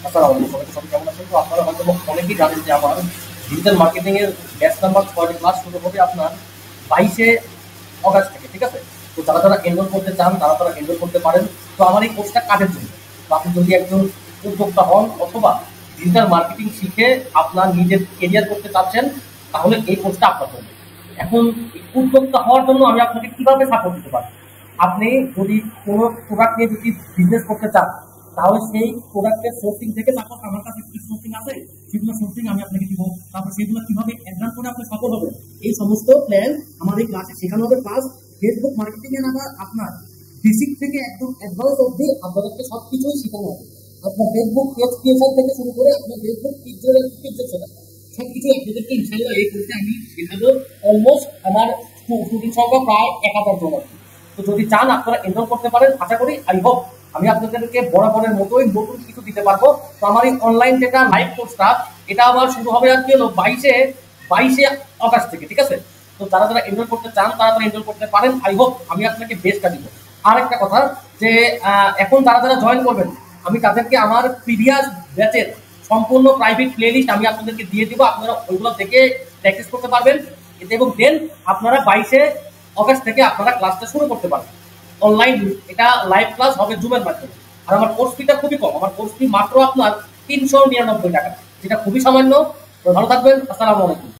আসসালামু আলাইকুম, সবাই কেমন আছেন? তো আপনারা হয়তো অনেকেই জানেন যে আমার ডিজিটাল মার্কেটিং এর ব্যাচ নাম্বার 6 ক্লাস শুরু হবে আপনার 22শে অগাস্ট থেকে, ঠিক আছে? তো যারা যারা এনরোল করতে চান তারা তারা এনরোল করতে পারেন। তো আমার এই কোর্সটা কাজের জন্য, তো আপনি যদি একজন উদ্যোক্তা হন অথবা ডিজিটাল মার্কেটিং শিখে আপনার নিজের কেরিয়ার করতে চাচ্ছেন, তাহলে এই কোর্সটা আপনার জন্য। এখন এই উদ্যোক্তা হওয়ার জন্য আমি আপনাকে কিভাবে সাপোর্ট দিতে পারি? আপনি যদি কোনো প্রোডাক্ট নিয়ে যদি বিজনেস করতে চান, তাহলে সেই প্রোডাক্টের সোর্সিং থেকে তারপর আমার কাছে কিছু সোর্সিং আছে, সেগুলো সোর্সিং আমি আপনাকে দিব। তারপর সেগুলো কিভাবে অ্যাডভান্স করে আপনি সফল হবেন, এই সমস্ত প্ল্যান আমার এই ক্লাসে শেখানো হবে। প্লাস ফেসবুক মার্কেটিং এর আবার আপনার বেসিক থেকে একদম অ্যাডভান্স অবধি আপনাদেরকে সবকিছুই শেখানো হবে। আপনার ফেসবুক পেজ ক্রিয়েশন থেকে শুরু করে আপনার ফেসবুক পিকচার সেটা সবকিছু আপনাদেরকে ইনশাআল্লাহ এই কোর্সে আমি শেখাবো। অলমোস্ট আমার স্টুডেন্ট সংখ্যা প্রায় 1000 জন আছে। তো যদি চান আপনারা এনরোল করতে পারেন, আশা করি আই হোপ আমি আপনাদেরকে বরাবরের মতোই নতুন কিছু দিতে পারবো। তো আমার এই অনলাইন যেটা লাইভ কোর্সটা, এটা আবার শুরু হবে আর কি হলো 22শে অগাস্ট থেকে, ঠিক আছে? তো যারা যারা এনরোল করতে চান তারা তারা এনরোল করতে পারেন। আই হোপ আমি আপনাকে বেস্টটা দিব। আর একটা কথা যে এখন যারা যারা জয়েন করবেন, আমি তাদেরকে আমার প্রিভিয়াস ব্যাচের সম্পূর্ণ প্রাইভেট প্লেলিস্ট আমি আপনাদেরকে দিয়ে দিব। আপনারা ওইগুলো দেখে প্র্যাকটিস করতে পারবেন এবং দেন আপনারা 22শে অগাস্ট থেকে আপনারা ক্লাসটা শুরু করতে পারবেন অনলাইন। এটা লাইভ ক্লাস হবে জুমের মাধ্যমে। আর আমার কোর্স ফিটা খুবই কম, আমার কোর্স ফি মাত্র আপনার 399 টাকা, যেটা খুবই সামান্য। তো ভালো থাকবেন, আসসালামু আলাইকুম।